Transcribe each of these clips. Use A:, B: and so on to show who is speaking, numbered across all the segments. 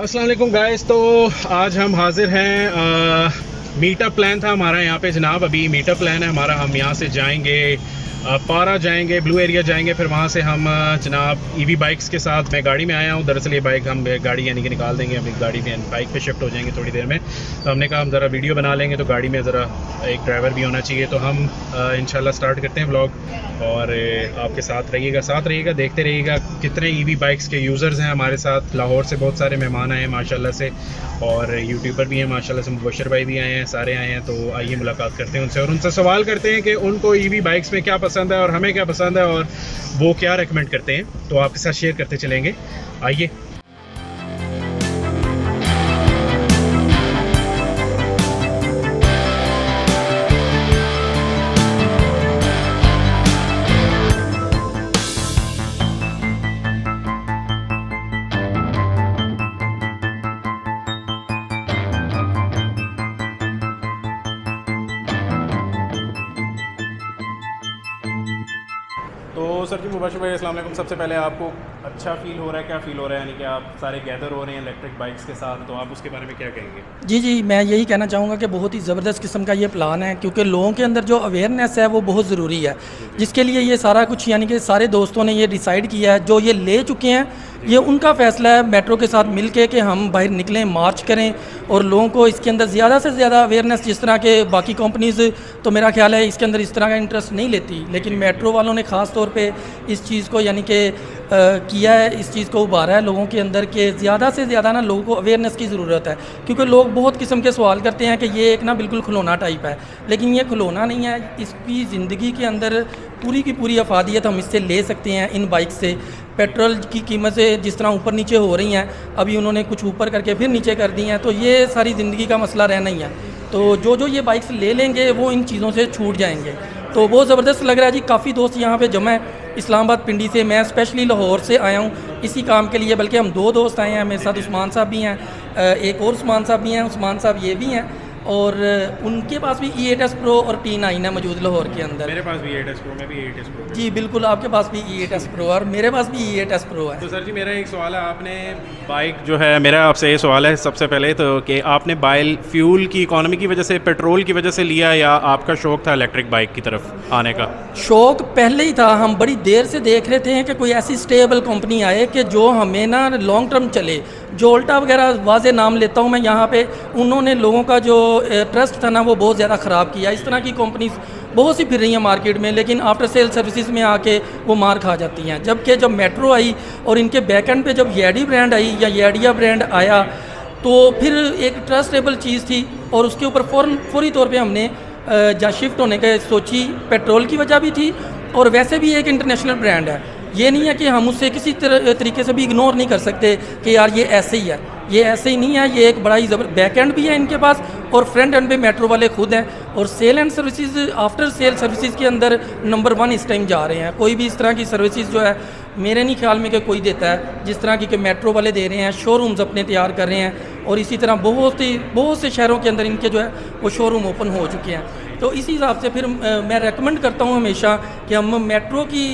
A: अस्सलाम वालेकुम गाइस। तो आज हम हाजिर हैं, मीटअप प्लान था हमारा यहाँ पे जनाब। अभी मीटअप प्लान है हमारा, हम यहाँ से जाएंगे पारा जाएंगे, ब्लू एरिया जाएंगे, फिर वहाँ से हम जनाब ईवी बाइक्स के साथ, मैं गाड़ी में आया हूँ। दरअसल ये बाइक हम गाड़ी यानी कि निकाल देंगे, हम गाड़ी में बाइक पे शिफ्ट हो जाएंगे थोड़ी देर में। तो हमने कहा हम ज़रा वीडियो बना लेंगे, तो गाड़ी में ज़रा एक ड्राइवर भी होना चाहिए। तो हम इंशाल्लाह स्टार्ट करते हैं व्लॉग, और आपके साथ रहिएगा, देखते रहिएगा। कितने ईवी बाइक्स के यूज़र्स हैं हमारे साथ। लाहौर से बहुत सारे मेहमान आए हैं माशाल्लाह से, और यूट्यूबर भी हैं माशाल्लाह से, मुबशर भाई भी आए हैं, सारे आए हैं। तो आइए मुलाकात करते हैं उनसे, और उनसे सवाल करते हैं कि उनको ईवी बाइक्स में क्या पसंद है और हमें क्या पसंद है, और वो क्या रेकमेंड करते हैं। तो आपके साथ शेयर करते चलेंगे, आइए। तो सर जी, मुबशर भाई अस्सलाम वालेकुम। सबसे पहले आपको अच्छा फ़ील हो रहा है, क्या फ़ील हो रहा है, यानी कि आप सारे गैदर हो रहे हैं इलेक्ट्रिक बाइक्स के साथ, तो आप उसके बारे में क्या कहेंगे?
B: जी, मैं यही कहना चाहूँगा कि बहुत ही ज़बरदस्त किस्म का ये प्लान है, क्योंकि लोगों के अंदर जो अवेयरनेस है वो बहुत ज़रूरी है, जिसके लिए ये सारा कुछ यानी कि सारे दोस्तों ने ये डिसाइड किया है, जो ये ले चुके हैं, ये उनका फ़ैसला है मेट्रो के साथ मिल के कि हम बाहर निकलें, मार्च करें, और लोगों को इसके अंदर ज़्यादा से ज़्यादा अवेयरनेस, जिस तरह के बाकी कंपनीज़ तो मेरा ख्याल है इसके अंदर इस तरह का इंटरेस्ट नहीं लेती, लेकिन मेट्रो वालों ने ख़ास तौर पे इस चीज़ को यानी कि किया है, इस चीज़ को उभारा है लोगों के अंदर के ज़्यादा से ज़्यादा ना लोगों को अवेयरनेस की ज़रूरत है। क्योंकि लोग बहुत किस्म के सवाल करते हैं कि ये एक ना बिल्कुल खिलौना टाइप है, लेकिन ये खिलौना नहीं है। इसकी ज़िंदगी के अंदर पूरी की पूरी अफादियत हम इससे ले सकते हैं। इन बाइक से पेट्रोल की कीमतें जिस तरह ऊपर नीचे हो रही हैं, अभी उन्होंने कुछ ऊपर करके फिर नीचे कर दी हैं, तो ये सारी ज़िंदगी का मसला रहना ही है। तो जो ये बाइक्स ले लेंगे वो इन चीज़ों से छूट जाएंगे। तो बहुत ज़बरदस्त लग रहा है जी। काफ़ी दोस्त यहाँ पे जमा है, इस्लामाबाद पिंडी से, मैं स्पेशली लाहौर से आया हूँ इसी काम के लिए। बल्कि हम 2 दोस्त आए हैं, मेरे साथ उस्मान साहब भी हैं, एक और उस्मान साहब भी हैं, उस्मान साहब ये भी हैं, और उनके पास भी E8S Pro और T9 है मौजूद लाहौर के अंदर।
A: मेरे पास भी E8S Pro, मैं भी E8S Pro।
B: जी बिल्कुल, आपके पास भी E8S Pro और मेरे पास भी E8S Pro है।
A: तो सर जी, मेरा एक सवाल है, आपने बाइक जो है, मेरा आपसे ये सवाल है सबसे पहले तो कि आपने बाइल फ्यूल की इकोनॉमी की वजह से, पेट्रोल की वजह से लिया, या आपका शौक़ था इलेक्ट्रिक बाइक की तरफ आने का?
B: शौक़ पहले ही था। हम बड़ी देर से देख रहे थे कि कोई ऐसी स्टेबल कंपनी आए कि जो हमें ना लॉन्ग टर्म चले। जोल्टा वगैरह वाजे नाम लेता हूँ मैं यहाँ पे, उन्होंने लोगों का जो ट्रस्ट था ना वो बहुत ज़्यादा ख़राब किया। इस तरह की कंपनीज बहुत सी फिर रही हैं मार्केट में, लेकिन आफ्टर सेल सर्विसेज में आके वो मार खा जाती हैं। जबकि जब मेट्रो आई और इनके बैकएंड पे जब येडी ब्रांड आई या येडिया ब्रांड आया, तो फिर एक ट्रस्टेबल चीज़ थी, और उसके ऊपर फौरी तौर पर हमने जहाँ शिफ्ट होने का सोची। पेट्रोल की वजह भी थी, और वैसे भी एक इंटरनेशनल ब्रांड है। ये नहीं है कि हम उससे किसी तरीके से भी इग्नोर नहीं कर सकते कि यार ये ऐसे ही है, ये ऐसे ही नहीं है। ये एक बड़ा ही बैक एंड भी है इनके पास, और फ्रंट एंड पे मेट्रो वाले खुद हैं, और sale and services, after sale services के अंदर नंबर 1 इस टाइम जा रहे हैं। कोई भी इस तरह की सर्विसेज जो है मेरे नहीं ख्याल में कि कोई देता है जिस तरह की कि मेट्रो वाले दे रहे हैं। शोरूम्स अपने तैयार कर रहे हैं, और इसी तरह बहुत से शहरों के अंदर इनके जो है वो शोरूम ओपन हो चुके हैं। तो इसी हिसाब से फिर मैं रेकमेंड करता हूँ हमेशा कि हम मेट्रो की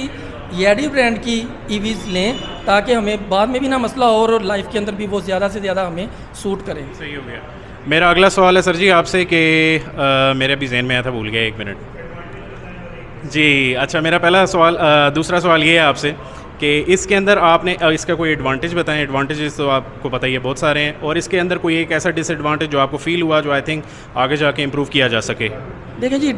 B: येडी ब्रांड की ईवीज़ लें, ताकि हमें बाद में भी ना मसला हो, और लाइफ के अंदर भी वो ज़्यादा से ज़्यादा हमें सूट करें।
A: सही हो गया। मेरा अगला सवाल है सर जी आपसे कि मेरे भी जहन में आया था, भूल गया, 1 मिनट जी। अच्छा, मेरा पहला सवाल, दूसरा सवाल ये है आपसे कि इसके अंदर आपने इसका कोई एडवांटेज बताएं। एडवांटेजेस तो आपको पता ही है बहुत सारे हैं, और इसके अंदर कोई एक ऐसा डिसएडवांटेज जो आपको फील हुआ जो आई थिंक आगे जाके इम्प्रूव किया जा सके।
B: देखिए जी,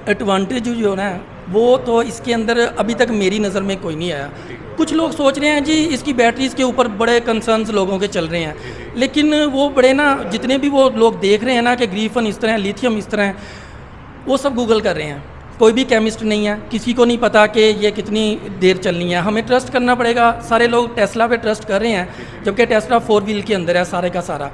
B: एडवांटेज जो है ना, वो तो इसके अंदर अभी तक मेरी नज़र में कोई नहीं आया। कुछ लोग सोच रहे हैं जी इसकी बैटरीज़ के ऊपर बड़े कंसर्न्स लोगों के चल रहे हैं, लेकिन वो बड़े ना, जितने भी वो लोग देख रहे हैं ना कि ग्रीफन इस तरह है, लिथियम इस तरह है, वो सब गूगल कर रहे हैं। कोई भी केमिस्ट नहीं है, किसी को नहीं पता कि ये कितनी देर चलनी है। हमें ट्रस्ट करना पड़ेगा। सारे लोग टेस्ला पे ट्रस्ट कर रहे हैं, जबकि टेस्ला 4 व्हील के अंदर है सारे का सारा,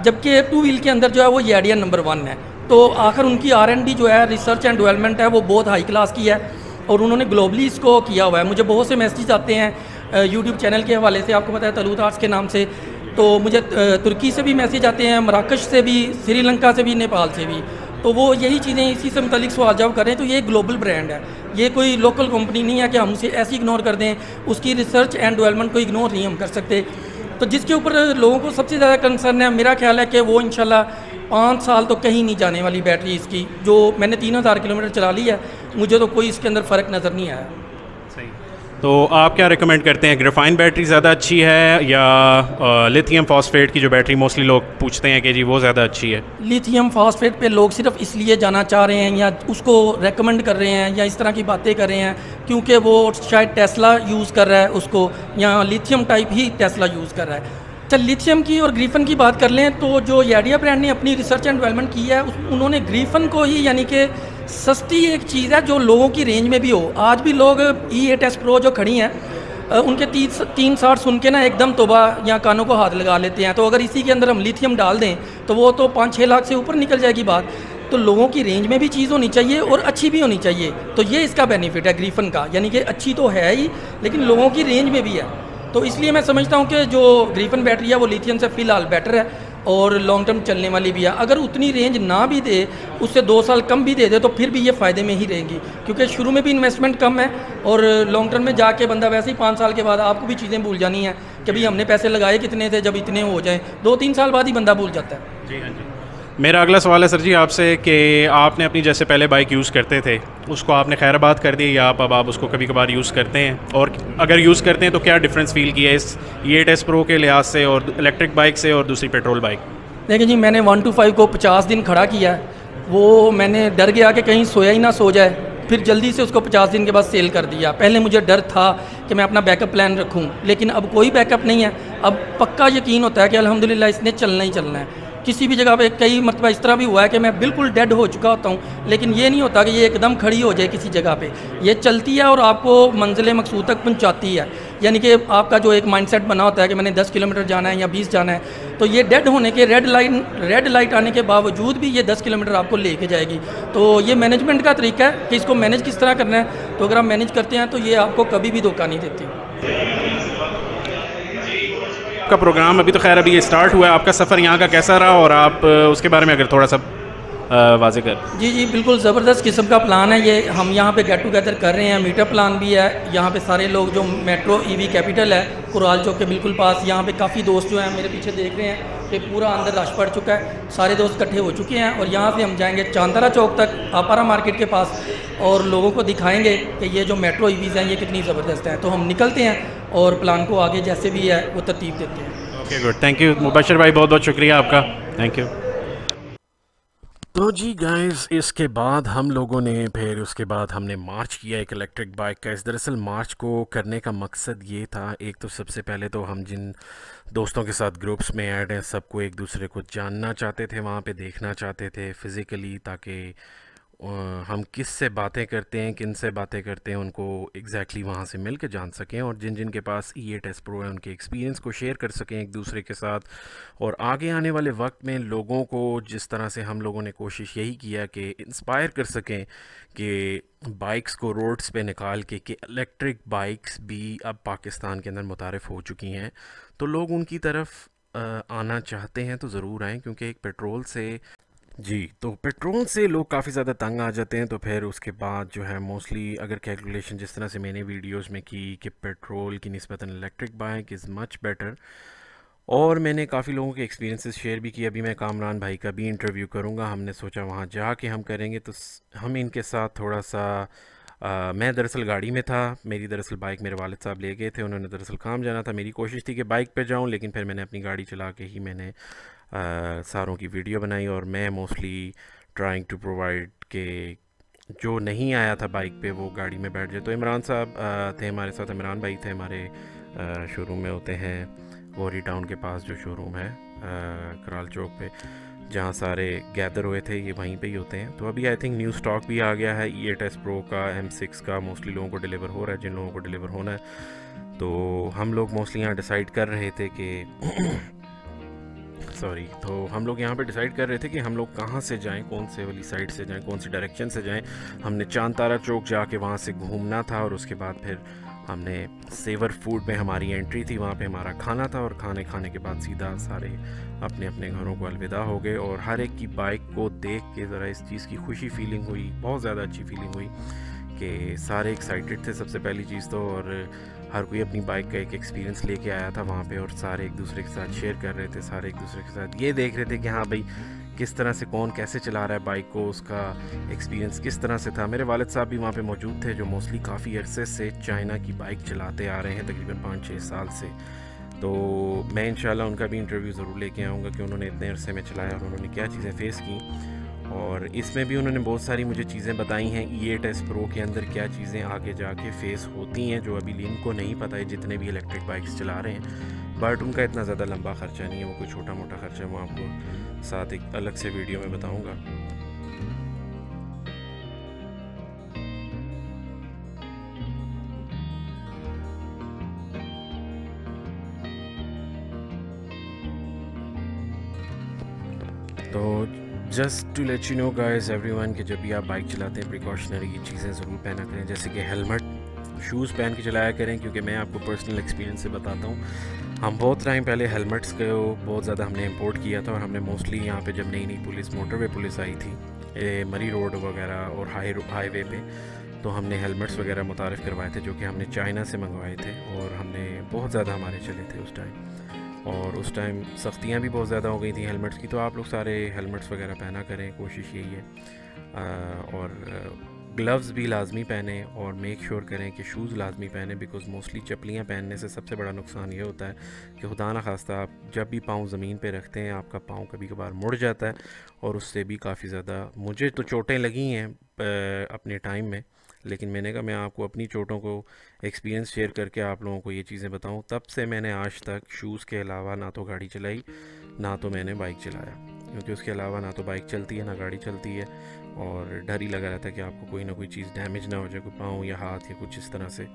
B: जबकि 2 व्हील के अंदर जो है वो येडिया नंबर 1 है। तो आखिर उनकी R&D जो है, रिसर्च एंड डेवलपमेंट है, वो बहुत हाई क्लास की है और उन्होंने ग्लोबली इसको किया हुआ है। मुझे बहुत से मैसेज आते हैं यूट्यूब चैनल के हवाले से, आपको पता है तलूत आर्ट्स के नाम से, तो मुझे तुर्की से भी मैसेज आते हैं, मराकश से भी, श्रीलंका से भी, नेपाल से भी। तो वो यही चीज़ें इसी से मुतालिक सवाल जवाब कर रहे हैं। तो ये ग्लोबल ब्रांड है, ये कोई लोकल कंपनी नहीं है कि हम उसे ऐसे इग्नोर कर दें। उसकी रिसर्च एंड डेवलपमेंट को इग्नोर नहीं हम कर सकते। तो जिसके ऊपर लोगों को सबसे ज़्यादा कंसर्न है, मेरा ख्याल है कि वो इंशाल्लाह 5 साल तो कहीं नहीं जाने वाली बैटरी इसकी। जो मैंने 3000 किलोमीटर चला ली है, मुझे तो कोई इसके अंदर फ़र्क नज़र नहीं आया।
A: सही। तो आप क्या रिकमेंड करते हैं, ग्रेफाइन बैटरी ज़्यादा अच्छी है या लिथियम फॉस्फेट की जो बैटरी मोस्टली लोग पूछते हैं कि जी वो ज़्यादा अच्छी है?
B: लिथियम फॉस्फेट पे लोग सिर्फ इसलिए जाना चाह रहे हैं या उसको रेकमेंड कर रहे हैं या इस तरह की बातें कर रहे हैं क्योंकि वो शायद टेस्ला यूज़ कर रहा है उसको, या लिथियम टाइप ही टेस्ला यूज़ कर रहा है। चल लिथियम की और ग्रीफन की बात कर लें तो जो येडिया ब्रांड ने अपनी रिसर्च एंड डेवलपमेंट की है, उन्होंने ग्रीफन को ही, यानी कि सस्ती एक चीज़ है जो लोगों की रेंज में भी हो। आज भी लोग E8S Pro जो खड़ी हैं, उनके 360 सुन के ना एकदम तोबा या कानों को हाथ लगा लेते हैं। तो अगर इसी के अंदर हम लिथियम डाल दें तो वो तो 5-6 लाख से ऊपर निकल जाएगी बात। तो लोगों की रेंज में भी चीज़ होनी चाहिए और अच्छी भी होनी चाहिए। तो ये इसका बेनिफिट है ग्रीफन का, यानी कि अच्छी तो है ही लेकिन लोगों की रेंज में भी है। तो इसलिए मैं समझता हूँ कि जो ग्रीफन बैटरी है वो लिथियम से फ़िलहाल बेटर है और लॉन्ग टर्म चलने वाली भी है। अगर उतनी रेंज ना भी दे, उससे 2 साल कम भी दे दे, तो फिर भी ये फ़ायदे में ही रहेंगी, क्योंकि शुरू में भी इन्वेस्टमेंट कम है और लॉन्ग टर्म में जाके बंदा वैसे ही 5 साल के बाद आपको भी चीज़ें भूल जानी है कि भाई हमने पैसे लगाए कितने थे, जब इतने हो जाए 2-3 साल बाद ही बंदा भूल जाता है।
A: जी हाँ जी। मेरा अगला सवाल है सर जी आपसे कि आपने अपनी जैसे पहले बाइक यूज़ करते थे उसको आपने खैराबाद कर दी या अब आप उसको कभी कभार यूज़ करते हैं, और अगर यूज़ करते हैं तो क्या डिफरेंस फील किया इस E8S Pro के लिहाज से और इलेक्ट्रिक बाइक से और दूसरी पेट्रोल बाइक?
B: देखिए जी, मैंने 125 को 50 दिन खड़ा किया है। वो मैंने डर गया कि कहीं सोया ही ना सो जाए, फिर जल्दी से उसको 50 दिन के बाद सेल कर दिया। पहले मुझे डर था कि मैं अपना बैकअप प्लान रखूं, लेकिन अब कोई बैकअप नहीं है। अब पक्का यकीन होता है कि अल्हम्दुलिल्लाह इसने चलना ही चलना है। किसी भी जगह पे कई मरतबा इस तरह भी हुआ है कि मैं बिल्कुल डेड हो चुका होता हूँ, लेकिन ये नहीं होता कि ये एकदम खड़ी हो जाए किसी जगह पे। ये चलती है और आपको मंजिल मकसूद तक पहुँचाती है। यानी कि आपका जो एक माइंडसेट बना होता है कि मैंने 10 किलोमीटर जाना है या 20 जाना है, तो ये डेड होने के रेड लाइट आने के बावजूद भी ये 10 किलोमीटर आपको लेके जाएगी। तो ये मैनेजमेंट का तरीका है कि इसको मैनेज किस तरह करना है। तो अगर आप मैनेज करते हैं तो ये आपको कभी भी धोखा नहीं देती।
A: आपका प्रोग्राम अभी तो खैर अभी ये स्टार्ट हुआ है, आपका सफ़र यहाँ का कैसा रहा और आप उसके बारे में अगर थोड़ा सा वाज़ेह कर।
B: जी, बिल्कुल ज़बरदस्त किस्म का प्लान है ये। हम यहाँ पे गेट टुगेदर कर रहे हैं, मीटअप प्लान भी है। यहाँ पे सारे लोग, जो मेट्रो EV कैपिटल है कुराल चौक के बिल्कुल पास, यहाँ पे काफ़ी दोस्त जो हैं मेरे पीछे देख रहे हैं कि पूरा अंदर रश पड़ चुका है, सारे दोस्त इकट्ठे हो चुके हैं। और यहाँ से हम जाएंगे चांदरा चौक तक, आपारा मार्केट के पास, और लोगों को दिखाएंगे कि ये जो मेट्रो EVs हैं ये कितनी ज़बरदस्त हैं। तो हम निकलते हैं और प्लान को आगे जैसे भी है वो तरतीब देते हैं।
A: Okay good, thank you Mubashar भाई, बहुत बहुत शुक्रिया आपका, थैंक यू। तो जी गाइस, इसके बाद हम लोगों ने उसके बाद हमने मार्च किया एक इलेक्ट्रिक बाइक का। इस दरअसल मार्च को करने का मकसद ये था, एक तो सबसे पहले तो हम जिन दोस्तों के साथ ग्रुप्स में ऐड हैं सबको एक दूसरे को जानना चाहते थे, वहाँ पे देखना चाहते थे फ़िज़िकली, ताकि हम किस से बातें करते हैं, किन से बातें करते हैं, उनको एग्जैक्टली वहाँ से मिल के जान सकें, और जिन जिन के पास E8S Pro है उनके एक्सपीरियंस को शेयर कर सकें एक दूसरे के साथ। और आगे आने वाले वक्त में लोगों को जिस तरह से हम लोगों ने कोशिश यही किया कि इंस्पायर कर सकें कि बाइक्स को रोड्स पे निकाल के, कि इलेक्ट्रिक बाइक्स भी अब पाकिस्तान के अंदर मुतारिफ़ हो चुकी हैं, तो लोग उनकी तरफ आना चाहते हैं तो ज़रूर आएँ, क्योंकि एक पेट्रोल से तो पेट्रोल से लोग काफ़ी ज़्यादा तंग आ जाते हैं। तो फिर उसके बाद जो है मोस्टली अगर कैलकुलेशन जिस तरह से मैंने वीडियोस में की कि पेट्रोल की निस्बतन electric bike is much better, और मैंने काफ़ी लोगों के एक्सपीरियंसेस शेयर भी किए। अभी मैं कामरान भाई का भी इंटरव्यू करूंगा, हमने सोचा वहाँ जाके हम करेंगे, तो हम इनके साथ थोड़ा सा मैं दरअसल गाड़ी में था, मेरी दरअसल बाइक मेरे वालिद साहब ले गए थे, उन्होंने दरअसल काम जाना था। मेरी कोशिश थी कि बाइक पे जाऊं, लेकिन फिर मैंने अपनी गाड़ी चला के ही मैंने सारों की वीडियो बनाई। और मैं मोस्टली ट्राइंग टू प्रोवाइड के जो नहीं आया था बाइक पे वो गाड़ी में बैठ जाए। तो इमरान साहब थे हमारे साथ, इमरान भाई थे हमारे, शोरूम में होते हैं वॉरी टाउन के पास जो शोरूम है कराल चौक पे, जहाँ सारे गैदर हुए थे, ये वहीं पे ही होते हैं। तो अभी आई थिंक न्यू स्टॉक भी आ गया है E8S Pro का, M6 का मोस्टली लोगों को डिलीवर हो रहा है, जिन लोगों को डिलीवर होना है। तो हम लोग मोस्टली यहाँ डिसाइड कर रहे थे कि तो हम लोग यहाँ पे डिसाइड कर रहे थे कि हम लोग कहाँ से जाएं, कौन से वाली साइड से जाएं, कौन सी डायरेक्शन से जाएं। हमने चांद तारा चौक जाके वहाँ से घूमना था, और उसके बाद फिर हमने सेवर फूड में हमारी एंट्री थी, वहाँ पे हमारा खाना था, और खाने के बाद सीधा सारे अपने अपने घरों को अलविदा हो गए। और हर एक की बाइक को देख के ज़रा इस चीज़ की खुशी फीलिंग हुई, बहुत ज़्यादा अच्छी फीलिंग हुई कि सारे एक्साइटेड थे सबसे पहली चीज़ तो, और हर कोई अपनी बाइक का एक एक्सपीरियंस लेके आया था वहाँ पे, और सारे एक दूसरे के साथ शेयर कर रहे थे, सारे एक दूसरे के साथ ये देख रहे थे कि हाँ भाई किस तरह से कौन कैसे चला रहा है बाइक को, उसका एक्सपीरियंस किस तरह से था। मेरे वालिद साहब भी वहाँ पे मौजूद थे, जो मोस्टली काफ़ी अरसे से चाइना की बाइक चलाते आ रहे हैं, तकरीबन 5-6 साल से। तो मैं इंशाल्लाह उनका भी इंटरव्यू ज़रूर लेके आऊँगा कि उन्होंने इतने अरसे में चलाया और उन्होंने क्या चीज़ें फ़ेस की, और इसमें भी उन्होंने बहुत सारी मुझे चीज़ें बताई हैं E8S Pro के अंदर क्या चीज़ें आगे जाके फेस होती हैं, जो अभी इनको नहीं पता है जितने भी इलेक्ट्रिक बाइक्स चला रहे हैं। बट उनका इतना ज़्यादा लंबा ख़र्चा नहीं है, वो कोई छोटा मोटा ख़र्चा है, वो आपको साथ एक अलग से वीडियो में बताऊँगा। तो just to let you know guys everyone कि जब भी आप बाइक चलाते हैं प्रिकॉशनरी चीज़ें ज़रूर पहना करें, जैसे कि हेलमेट, शूज़ पहन के चलाया करें, क्योंकि मैं आपको पर्सनल एक्सपीरियंस से बताता हूँ। हम बहुत टाइम पहले हेलमेट्स को बहुत ज़्यादा हमने इंपोर्ट किया था, और हमने मोस्टली यहाँ पे जब नई नई पुलिस मोटरवे पुलिस आई थी मरी रोड वगैरह और हाईवे पे, तो हमने हेलमेट्स वगैरह मुतारिफ़ करवाए थे, जो कि हमने चाइना से मंगवाए थे, और हमने बहुत ज़्यादा हमारे चले थे उस टाइम, और उस टाइम सख्तियाँ भी बहुत ज़्यादा हो गई थी हेलमेट्स की। तो आप लोग सारे हेलमेट्स वगैरह पहना करें, कोशिश यही है। और ग्लव्स भी लाजमी पहने, और मेक श्योर करें कि शूज़ लाजमी पहने, बिकॉज़ मोस्टली चप्पलियाँ पहनने से सबसे बड़ा नुकसान ये होता है कि खुदा न खास्ता आप जब भी पाँव ज़मीन पे रखते हैं, आपका पाँव कभी कभार मुड़ जाता है, और उससे भी काफ़ी ज़्यादा, मुझे तो चोटें लगी हैं अपने टाइम में, लेकिन मैंने कहा मैं आपको अपनी चोटों को एक्सपीरियंस शेयर करके आप लोगों को ये चीज़ें बताऊं। तब से मैंने आज तक शूज़ के अलावा ना तो गाड़ी चलाई, ना तो मैंने बाइक चलाया, क्योंकि उसके अलावा ना तो बाइक चलती है ना गाड़ी चलती है, और डर ही लगा रहता है कि आपको कोई ना कोई चीज़ डैमेज ना हो जाए, कोई पाँव या हाथ या कुछ इस तरह से।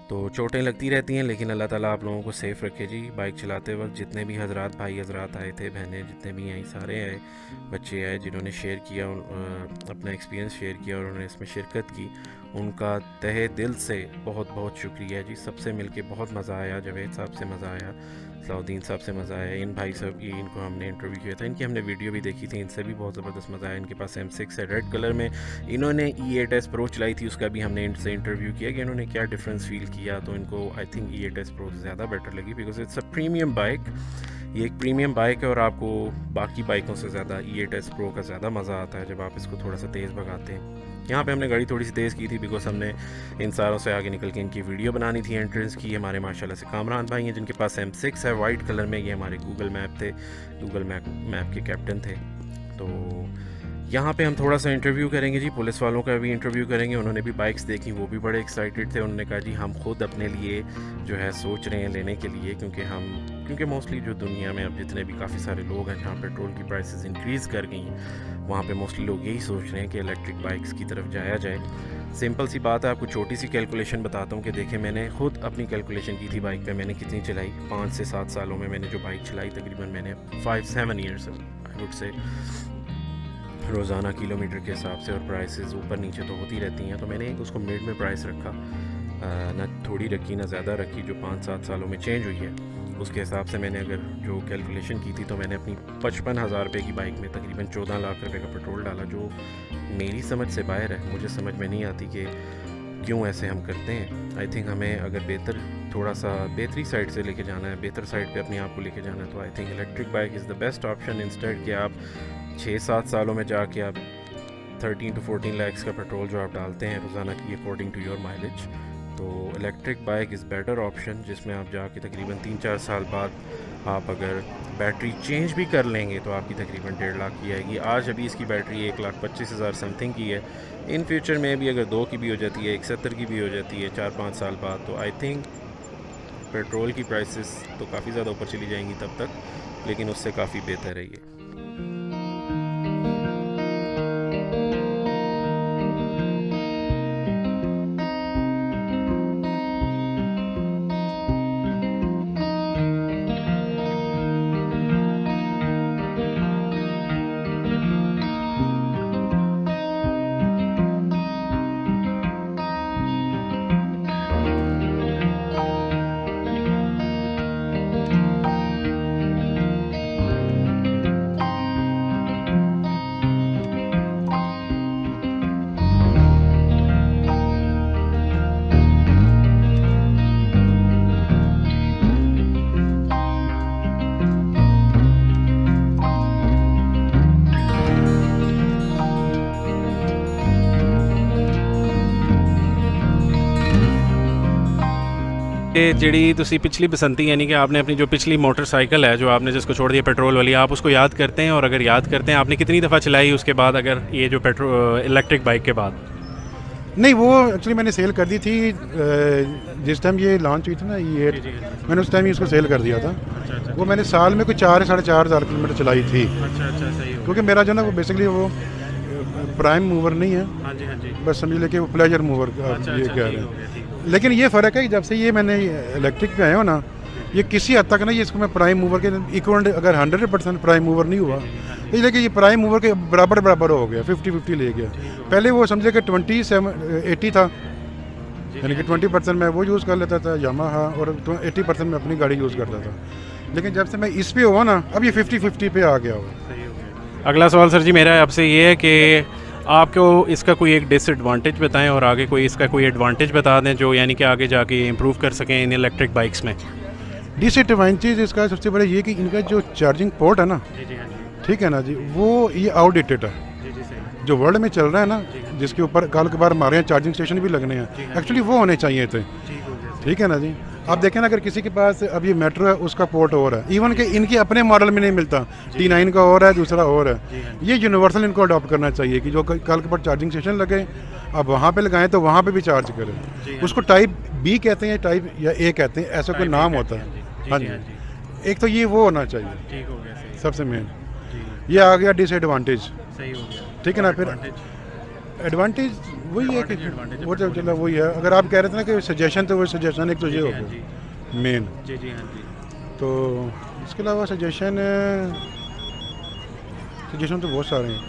A: तो चोटें लगती रहती हैं, लेकिन अल्लाह ताला आप लोगों को सेफ़ रखे जी। बाइक चलाते वक्त जितने भी हजरात भाई हजरात आए थे, बहनें जितने भी आई, सारे आए, बच्चे आए, जिन्होंने शेयर किया, अपना एक्सपीरियंस शेयर किया और उन्होंने इसमें शिरकत की, उनका तहे दिल से बहुत बहुत शुक्रिया जी। सबसे मिलके बहुत मज़ा आया, जावेद साहब से मज़ा आया, सलाउद्दीन साहब से मज़ा आया, इन भाई साहब ये इनको हमने इंटरव्यू किया था, इनकी हमने वीडियो भी देखी थी, इनसे भी बहुत ज़बरदस्त मज़ा आया। इनके पास M6 है रेड कलर में, इन्होंने E8S Pro चलाई थी, उसका भी हमने इनसे इंटरव्यू किया कि इन्होंने क्या डिफरेंस फील किया। तो इनको आई थिंक E8S Pro ज़्यादा बेटर लगी, because it's a premium bike, ये एक प्रीमियम बाइक है, और आपको बाकी बाइकों से ज़्यादा E8S Pro का ज़्यादा मज़ा आता है जब आप इसको थोड़ा सा तेज़ भगाते हैं। यहाँ पे हमने गाड़ी थोड़ी सी तेज़ की थी, बिकॉज हमने इन सारों से आगे निकल के इनकी वीडियो बनानी थी एंट्रेंस की। हमारे माशाल्लाह से कामरान भाई हैं जिनके पास M6 है वाइट कलर में, ये हमारे गूगल मैप थे, गूगल मैप के कैप्टन थे। तो यहाँ पे हम थोड़ा सा इंटरव्यू करेंगे जी, पुलिस वालों का भी इंटरव्यू करेंगे। उन्होंने भी बाइक्स देखी, वो भी बड़े एक्साइटेड थे। उन्होंने कहा जी हम खुद अपने लिए जो है सोच रहे हैं लेने के लिए, क्योंकि मोस्टली जो दुनिया में अब जितने भी काफ़ी सारे लोग हैं जहाँ पेट्रोल की प्राइसेस इंक्रीज़ कर गई हैं, वहाँ पे मोस्टली लोग यही सोच रहे हैं कि इलेक्ट्रिक बाइक्स की तरफ जाया जाए। सिंपल सी बात है, आपको छोटी सी कैलकुलेशन बताता हूँ कि देखें, मैंने खुद अपनी कैलकुलेशन की थी बाइक पे, मैंने कितनी चलाई 5 से 7 सालों में मैंने जो बाइक चलाई, तकरीबन मैंने 5-7 ईयर्स आई वुड से, रोज़ाना किलोमीटर के हिसाब से, और प्राइसेस ऊपर नीचे तो होती रहती हैं। तो मैंने एक उसको मिड में प्राइस रखा, ना थोड़ी रखी ना ज़्यादा रखी, जो 5-7 सालों में चेंज हुई है उसके हिसाब से मैंने अगर जो कैलकुलेशन की थी, तो मैंने अपनी 55,000 रुपये की बाइक में तकरीबन 14 लाख रुपए का पेट्रोल डाला, जो मेरी समझ से बाहर है। मुझे समझ में नहीं आती कि क्यों ऐसे हम करते हैं। आई थिंक हमें अगर थोड़ा सा बेहतरी साइड से लेके जाना है, बेहतर साइड पे अपने आप को लेके जाना है, तो I think electric bike is the best option. Instead कि आप 6-7 सालों में जाके आप 13 to 14 lakhs का पेट्रोल जो आप डालते हैं रोज़ाना की अकॉर्डिंग टू योर माइलेज, तो electric bike is better option, जिसमें आप जाके तकरीबन 3-4 साल बाद आप अगर बैटरी चेंज भी कर लेंगे तो आपकी तकरीबन 1.5 लाख की आएगी। आज अभी इसकी बैटरी 1,25,000 समथिंग की है। इन फ्यूचर में भी अगर 2 की भी हो जाती है, 170 की भी हो जाती है 4-5 साल बाद, तो आई थिंक पेट्रोल की प्राइसेस तो काफ़ी ज़्यादा ऊपर चली जाएंगी तब तक, लेकिन उससे काफ़ी बेहतर है ये। ਜਿਹੜੀ ਤੁਸੀਂ ਪਿਛਲੀ बसंती यानी कि आपने अपनी जो पिछली मोटरसाइकिल है जो आपने जिसको छोड़ दिया पेट्रोल वाली, आप उसको याद करते हैं? और अगर याद करते हैं आपने कितनी दफ़ा चलाई उसके बाद, अगर ये जो पेट्रोल इलेक्ट्रिक बाइक के बाद?
C: नहीं, वो एक्चुअली मैंने सेल कर दी थी जिस टाइम ये लॉन्च हुई थी ना ये, मैंने उस टाइम ही उसको सेल कर दिया था। अच्छा। वो मैंने साल में कोई 4-4.5 हज़ार किलोमीटर चलाई थी। अच्छा, सही हो। क्योंकि मेरा जो ना वो बेसिकली वो प्राइम मूवर नहीं है। हाँ जी, हाँ जी। बस समझ लेके वो प्लेजर मूवर ये कह रहे हैं। लेकिन ये फ़र्क है कि जब से ये मैंने इलेक्ट्रिक पे आया हो ना, ये किसी हद तक ना ये इसको मैं प्राइम मूवर के इक्वल, अगर 100% प्राइम मूवर नहीं हुआ, इसलिए कि ये प्राइम मूवर के बराबर हो गया, 50-50 ले गया। पहले वो समझे कि 20-80 था, यानी कि 20% मैं वो यूज़ कर लेता था यामाहा और 80% मैं अपनी गाड़ी यूज़ करता था। लेकिन जब से मैं इस पे हुआ ना, अब ये 50-50 पे आ गया हुआ।
A: अगला सवाल सर जी मेरा आपसे ये है कि आपको इसका कोई एक डिसएडवांटेज बताएं और आगे कोई इसका कोई एडवांटेज बता दें जो यानी कि आगे जाके इम्प्रूव कर सकें इन इलेक्ट्रिक बाइक्स में।
C: डिसएडवांटेज इसका सबसे बड़ा ये कि इनका जो चार्जिंग पोर्ट है ना, ठीक है ना जी, वो ये आउटडेटेड है। जो वर्ल्ड में चल रहा है ना, जिसके ऊपर कल के बार हमारे यहाँ चार्जिंग स्टेशन भी लगने हैं, एक्चुअली वो होने चाहिए थे। ठीक है ना जी। आप देखें ना, अगर किसी के पास अब ये मेट्रो है उसका पोर्ट और है, इवन कि इनके अपने मॉडल में नहीं मिलता, T9 का और है, दूसरा और है। ये यूनिवर्सल इनको अडॉप्ट करना चाहिए कि जो कल के बाद चार्जिंग स्टेशन लगे अब वहाँ पे लगाएं तो वहाँ पे भी चार्ज करें। उसको टाइप बी कहते हैं, टाइप या ए कहते हैं, ऐसा कोई नाम होता है। हाँ जी, एक तो ये वो होना चाहिए सबसे मेन। ये आ गया डिसएडवांटेज, ठीक है ना। फिर एडवांटेज वही है कि वो जो चला वही है। अगर आप कह रहे थे ना कि सजेशन, तो वो सजेशन एक तो ये हो गया मेन। तो इसके अलावा सजेशन तो बहुत सारे हैं।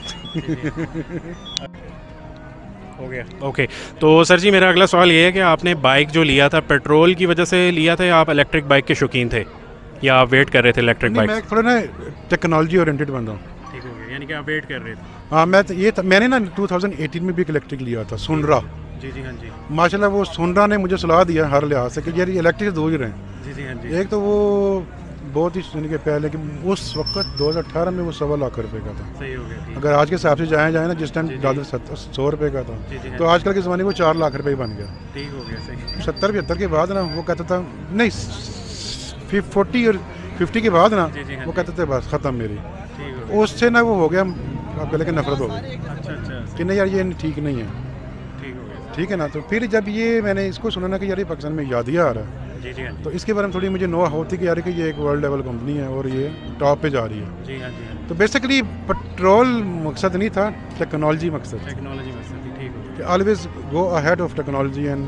A: हो गया। ओके, तो सर जी मेरा अगला सवाल ये है कि आपने बाइक जो लिया था पेट्रोल की वजह से लिया था या आप इलेक्ट्रिक बाइक के शौकीन थे या आप वेट कर रहे थे इलेक्ट्रिक बाइक?
C: मैं थोड़ा ना टेक्नोलॉजी ओरिएंटेड बंदा हूँ।
A: ठीक हो गया, यानी कि आप वेट कर रहे थे।
C: हाँ, मैंने ना 2018 में भी एक इलेक्ट्रिक लिया था, सुनरा।
A: जी हाँ जी।
C: माशाल्लाह वो सुनरा ने मुझे सलाह दिया हर लिहाज से कि यार इलेक्ट्रिक दो ही रहे।
A: जी हाँ जी।
C: एक तो वो बहुत ही सुन के पहले कि उस वक्त 2018 में वो 1.25 लाख रुपए का था। सही हो गया। अगर आज के हिसाब से जाए ना, जिस टाइम डॉलर 100 रुपए का था, तो आजकल के ज़माने में 4 लाख रुपए बन गया। ठीक हो गया। सही। 70-75 के बाद ना वो कहता था, नहीं 40 और 50 के बाद ना वो कहते थे बस ख़त्म मेरी। उससे ना वो हो गया, आपको लेकिन नफरत हो गई। अच्छा। कि नहीं यार ये ठीक नहीं है। ठीक है ना। तो फिर जब ये मैंने इसको सुना ना कि यार ये पाकिस्तान में यादिया आ रहा है, तो इसके बारे में थोड़ी मुझे नो होती कि यार कि ये एक वर्ल्ड लेवल कंपनी है और ये टॉप पे जा रही है। जी हाँ जी। तो बेसिकली पेट्रोल मकसद नहीं था, टेक्नोलॉजी मकसद। ठीक है। Always go ahead of technology and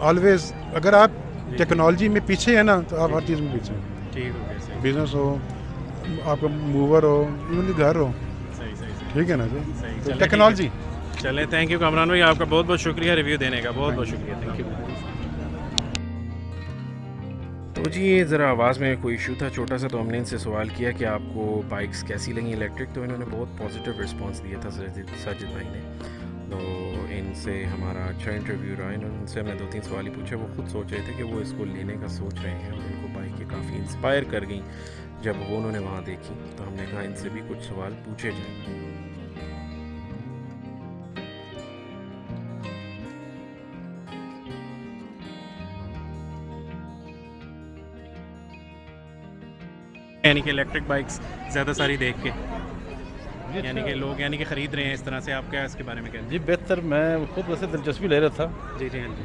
C: always, अगर आप टेक्नोलॉजी में पीछे है ना तो आप हर चीज़ में पीछे हैं। ठीक हो। बिजनेस हो, आपका मूवर हो, इवन घर हो। ठीक है ना जी। तो टेक्नोलॉजी।
A: चले, थैंक यू कामरान भाई, आपका बहुत बहुत शुक्रिया रिव्यू देने का, बहुत बहुत शुक्रिया। Thank you. तो जी ये ज़रा आवाज़ में कोई इशू था छोटा सा, तो हमने इनसे सवाल किया कि आपको बाइक्स कैसी लगी इलेक्ट्रिक, तो इन्होंने बहुत पॉजिटिव रिस्पांस दिया था साजिद भाई ने। तो इनसे हमारा अच्छा इंटरव्यू रहा। इनसे हमने 2-3 सवाल ही पूछे। वो खुद सोच रहे थे कि वो इसको लेने का सोच रहे हैं और उनको बाइकें काफ़ी इंस्पायर कर गई जब वो उन्होंने वहाँ देखी। तो हमने कहा इनसे भी कुछ सवाल पूछे जाएँ। यानी कि इलेक्ट्रिक बाइक्स ज़्यादा सारी देख के, यानी कि लोग यानी कि ख़रीद रहे हैं इस तरह से, आप क्या इसके बारे में कहते हैं?
D: जी बेहतर, मैं खुद वैसे दिलचस्पी ले रहा था।
A: जी जी हाँ जी।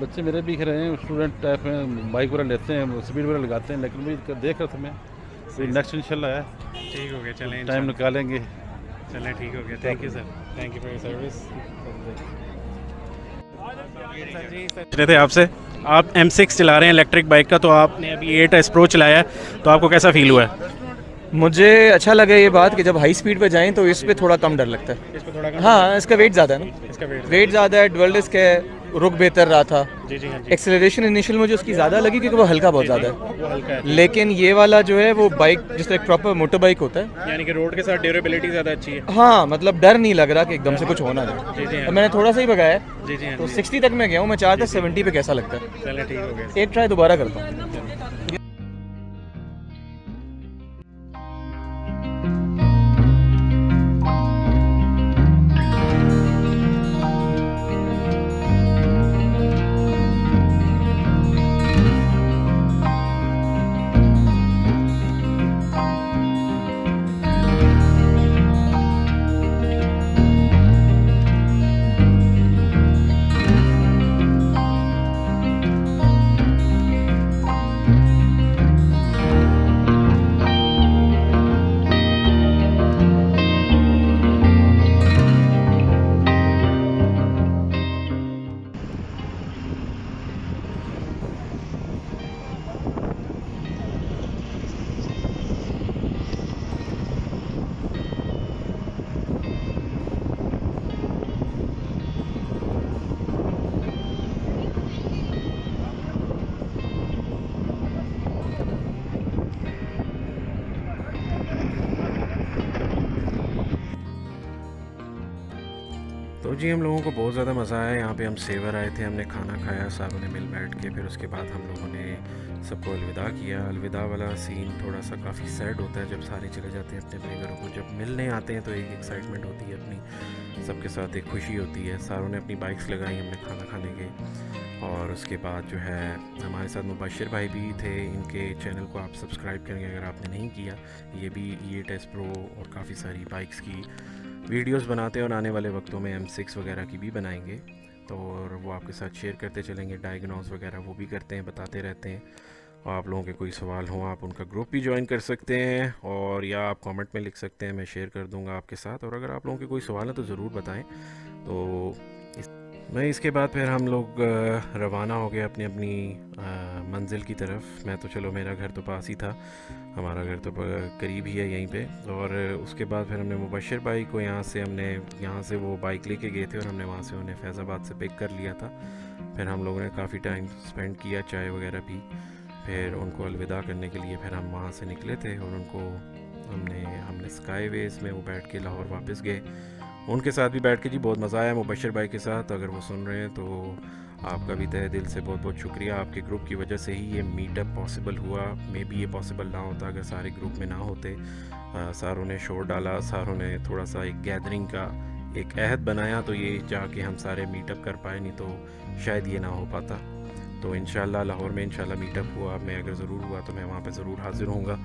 D: बच्चे मेरे भी रहे हैं, स्टूडेंट टाइप में बाइक वगैरह लेते हैं, स्पीड वगैरह लगाते हैं, लेकिन मैं देख रहा था मैं नेक्स्ट इंशाल्लाह है।
A: ठीक हो गया, चलें
D: टाइम निकालेंगे।
A: चलें ठीक हो गया। Thank you sir, thank you for your service. पूछ थे आपसे, आप M6 चला रहे हैं इलेक्ट्रिक बाइक का, तो आपने अभी 8S Pro चलाया है, तो आपको कैसा फील हुआ है?
E: मुझे अच्छा लगा ये बात कि जब हाई स्पीड पे जाएं तो इस पे थोड़ा कम डर लगता है।
A: इस पे थोड़ा कम?
E: हाँ, इसका वेट ज़्यादा है ना,
A: इसका
E: वेट ज़्यादा है, डुअल डिस्क है, रुक बेहतर रहा था।
A: जी जी हाँ जी।
E: एक्सेलरेशन इनिशियल मुझे उसकी ज़्यादा लगी क्योंकि वो हल्का बहुत ज़्यादा है,
A: वो हल्का है,
E: लेकिन ये वाला जो है वो बाइक जिस तरह एक प्रॉपर मोटर बाइक होता है,
A: यानी कि रोड के साथ ड्यूरेबिलिटी ज़्यादा अच्छी है।
E: हाँ मतलब डर नहीं लग रहा कि एकदम से कुछ होना
A: जी जी
E: है।
A: हाँ।
E: तो मैंने थोड़ा सा ही भगाया
A: जी जी हाँ
E: तो
A: जी।
E: 60 तक मैं गया हूँ, मैं चाहता 70 पे कैसा लगता है।
A: चलें ठीक हो गया।
E: एक ट्राई दोबारा करता हूँ।
A: तो जी हम लोगों को बहुत ज़्यादा मज़ा आया। यहाँ पे हम सेवर आए थे, हमने खाना खाया सारों ने मिल बैठ के, फिर उसके बाद हम लोगों ने सबको अलविदा किया। अलविदा वाला सीन थोड़ा सा काफ़ी सैड होता है जब सारे चले जाते हैं अपने अपने घरों को। जब मिलने आते हैं तो एक एक्साइटमेंट होती है अपनी, सबके साथ एक खुशी होती है। सारों ने अपनी बाइक्स लगाई, हमने खाना खाने के, और उसके बाद जो है हमारे साथ मुबशिर भाई भी थे। इनके चैनल को आप सब्सक्राइब करेंगे अगर आपने नहीं किया। ये भी E8S Pro और काफ़ी सारी बाइक्स की वीडियोस बनाते हैं और आने वाले वक्तों में M6 वगैरह की भी बनाएंगे, तो और वो आपके साथ शेयर करते चलेंगे। डायग्नोस वगैरह वो भी करते हैं, बताते रहते हैं। और आप लोगों के कोई सवाल हो आप उनका ग्रुप भी ज्वाइन कर सकते हैं, और या आप कमेंट में लिख सकते हैं, मैं शेयर कर दूंगा आपके साथ। और अगर आप लोगों के कोई सवाल है तो ज़रूर बताएं। तो इसके बाद फिर हम लोग रवाना हो गए अपनी अपनी मंजिल की तरफ। मैं तो चलो मेरा घर तो पास ही था, हमारा घर तो करीब ही है यहीं पे। और उसके बाद फिर हमने मुबशिर भाई को यहाँ से वो बाइक लेके गए थे और हमने वहाँ से उन्हें फैज़ाबाद से पिक कर लिया था। फिर हम लोगों ने काफ़ी टाइम स्पेंड किया, चाय वगैरह पी। फिर उनको अलविदा करने के लिए फिर हम वहाँ से निकले थे और उनको हमने स्काईवेज में वो बैठ के लाहौर वापस गए। उनके साथ भी बैठ के जी बहुत मज़ा आया मुबशिर भाई के साथ। अगर वो सुन रहे हैं तो आपका भी तहे दिल से बहुत बहुत शुक्रिया। आपके ग्रुप की वजह से ही ये मीटअप पॉसिबल हुआ। मे बी ये पॉसिबल ना होता अगर सारे ग्रुप में ना होते। सारों ने शोर डाला, सारों ने थोड़ा सा एक गैदरिंग का एक अहद बनाया, तो ये जाके हम सारे मीटअप कर पाए, नहीं तो शायद ये ना हो पाता। तो इंशाल्लाह लाहौर में इंशाल्लाह मीटअप हुआ। मैं अगर ज़रूर हुआ तो मैं वहाँ पे ज़रूर हाज़िर होऊंगा।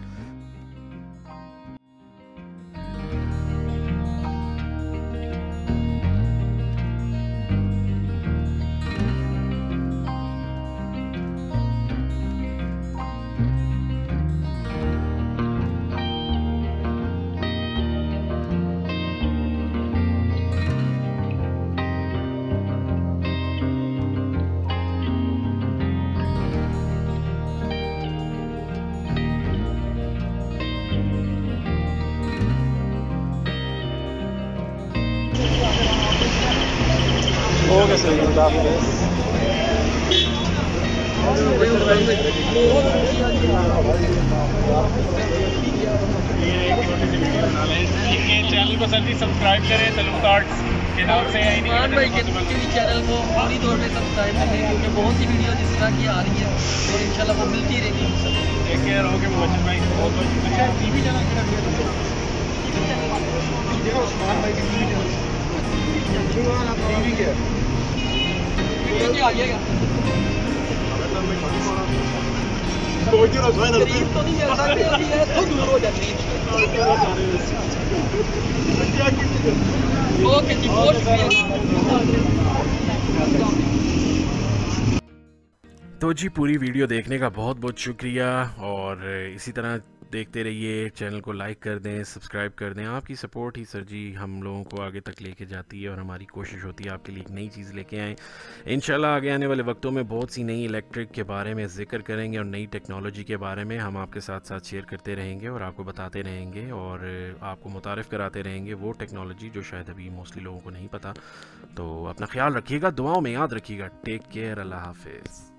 D: ओके सर,
A: चैनल को जल्दी सब्सक्राइब करें। सलूट आर्ट्स के नाम से
B: चैनल को पूरी तौर पे सब्सक्राइब करें, क्योंकि बहुत सी वीडियो जिस तरह की आ रही है तो इंशाल्लाह वो मिलती रहेगी।
A: Take care. ओके मुबशिर भाई, बहुत बहुत शुक्रिया। टीवी चैनल
B: आ जाएगा। करीब तो नहीं जा सकते, अभी है तो दूर हो जाते हैं। ओके जी, बहुत शुक्रिया।
A: तो जी पूरी वीडियो देखने का बहुत बहुत शुक्रिया, और इसी तरह देखते रहिए, चैनल को लाइक कर दें, सब्सक्राइब कर दें। आपकी सपोर्ट ही सर जी हम लोगों को आगे तक लेके जाती है, और हमारी कोशिश होती है आपके लिए एक नई चीज़ लेके आएँ। इंशाल्लाह आगे आने वाले वक्तों में बहुत सी नई इलेक्ट्रिक के बारे में जिक्र करेंगे, और नई टेक्नोलॉजी के बारे में हम आपके साथ साथ शेयर करते रहेंगे और आपको बताते रहेंगे, और आपको मुतारिफ़ कराते रहेंगे वो टेक्नोलॉजी जो शायद अभी मोस्टली लोगों को नहीं पता। तो अपना ख्याल रखिएगा, दुआओं में याद रखिएगा। टेक केयर, अल्लाह हाफिज़।